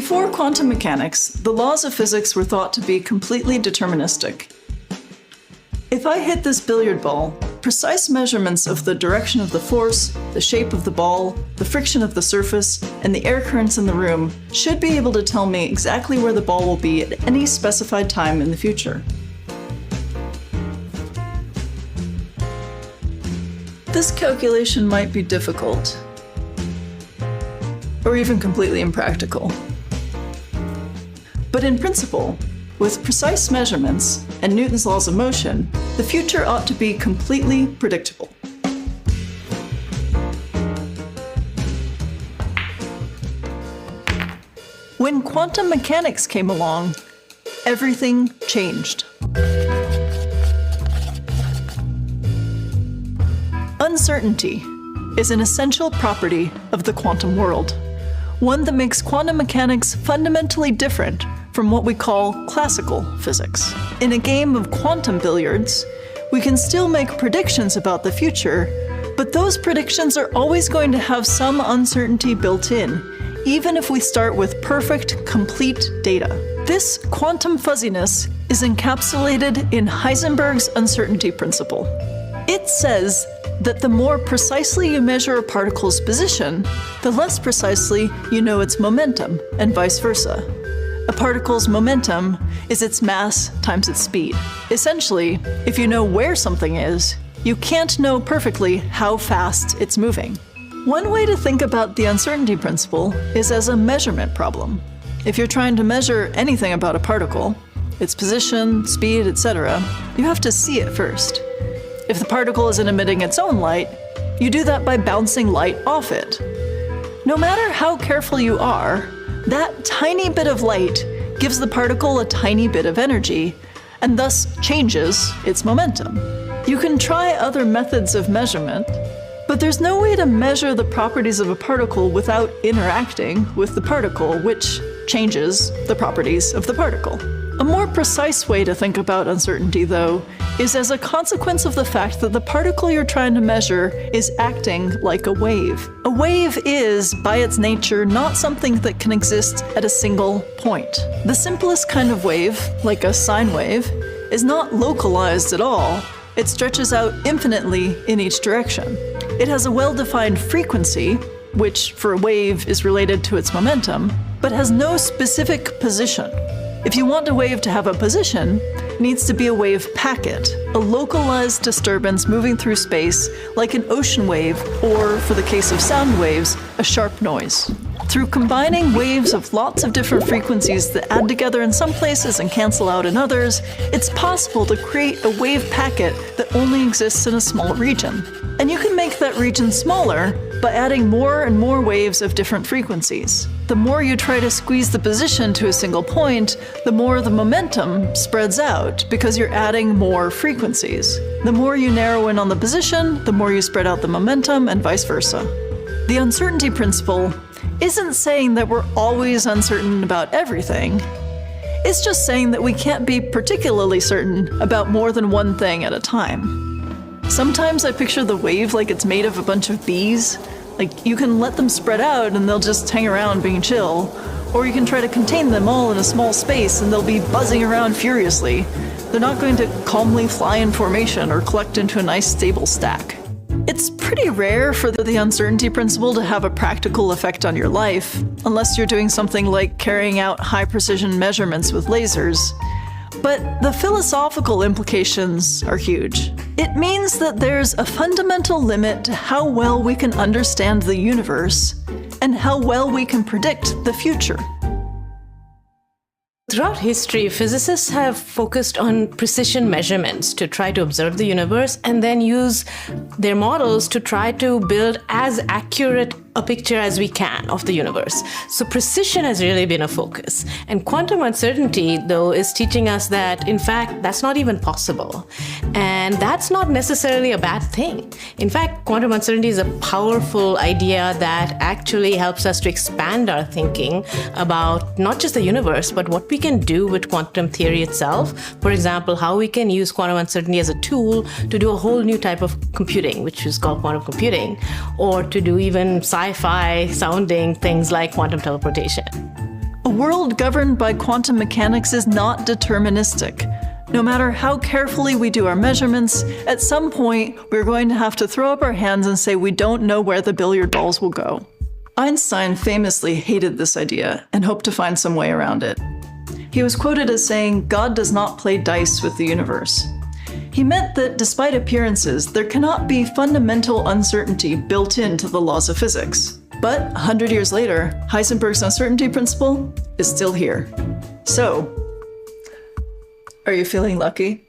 Before quantum mechanics, the laws of physics were thought to be completely deterministic. If I hit this billiard ball, precise measurements of the direction of the force, the shape of the ball, the friction of the surface, and the air currents in the room should be able to tell me exactly where the ball will be at any specified time in the future. This calculation might be difficult, or even completely impractical. But in principle, with precise measurements and Newton's laws of motion, the future ought to be completely predictable. When quantum mechanics came along, everything changed. Uncertainty is an essential property of the quantum world, one that makes quantum mechanics fundamentally different from what we call classical physics. In a game of quantum billiards, we can still make predictions about the future, but those predictions are always going to have some uncertainty built in, even if we start with perfect, complete data. This quantum fuzziness is encapsulated in Heisenberg's uncertainty principle. It says that the more precisely you measure a particle's position, the less precisely you know its momentum, and vice versa. A particle's momentum is its mass times its speed. Essentially, if you know where something is, you can't know perfectly how fast it's moving. One way to think about the uncertainty principle is as a measurement problem. If you're trying to measure anything about a particle, its position, speed, etc., you have to see it first. If the particle isn't emitting its own light, you do that by bouncing light off it. No matter how careful you are, that tiny bit of light gives the particle a tiny bit of energy, and thus changes its momentum. You can try other methods of measurement, but there's no way to measure the properties of a particle without interacting with the particle, which changes the properties of the particle. A more precise way to think about uncertainty, though, is as a consequence of the fact that the particle you're trying to measure is acting like a wave. A wave is, by its nature, not something that can exist at a single point. The simplest kind of wave, like a sine wave, is not localized at all. It stretches out infinitely in each direction. It has a well-defined frequency, which for a wave is related to its momentum, but has no specific position. If you want a wave to have a position, it needs to be a wave packet, a localized disturbance moving through space like an ocean wave, or, for the case of sound waves, a sharp noise. Through combining waves of lots of different frequencies that add together in some places and cancel out in others, it's possible to create a wave packet that only exists in a small region. And you can make that region smaller by adding more and more waves of different frequencies. The more you try to squeeze the position to a single point, the more the momentum spreads out because you're adding more frequencies. The more you narrow in on the position, the more you spread out the momentum, and vice versa. The uncertainty principle isn't saying that we're always uncertain about everything. It's just saying that we can't be particularly certain about more than one thing at a time. Sometimes I picture the wave like it's made of a bunch of bees. Like, you can let them spread out and they'll just hang around being chill, or you can try to contain them all in a small space and they'll be buzzing around furiously. They're not going to calmly fly in formation or collect into a nice stable stack. It's pretty rare for the uncertainty principle to have a practical effect on your life, unless you're doing something like carrying out high-precision measurements with lasers. But the philosophical implications are huge. It means that there's a fundamental limit to how well we can understand the universe and how well we can predict the future. Throughout history, physicists have focused on precision measurements to try to observe the universe and then use their models to try to build as accurate a picture as we can of the universe. So precision has really been a focus. And quantum uncertainty, though, is teaching us that, in fact, that's not even possible. And that's not necessarily a bad thing. In fact, quantum uncertainty is a powerful idea that actually helps us to expand our thinking about not just the universe, but what we can do with quantum theory itself. For example, how we can use quantum uncertainty as a tool to do a whole new type of computing, which is called quantum computing, or to do even sci-fi sounding things like quantum teleportation. A world governed by quantum mechanics is not deterministic. No matter how carefully we do our measurements, at some point we're going to have to throw up our hands and say we don't know where the billiard balls will go. Einstein famously hated this idea and hoped to find some way around it. He was quoted as saying, "God does not play dice with the universe." He meant that despite appearances, there cannot be fundamental uncertainty built into the laws of physics. But 100 years later, Heisenberg's uncertainty principle is still here. So, are you feeling lucky?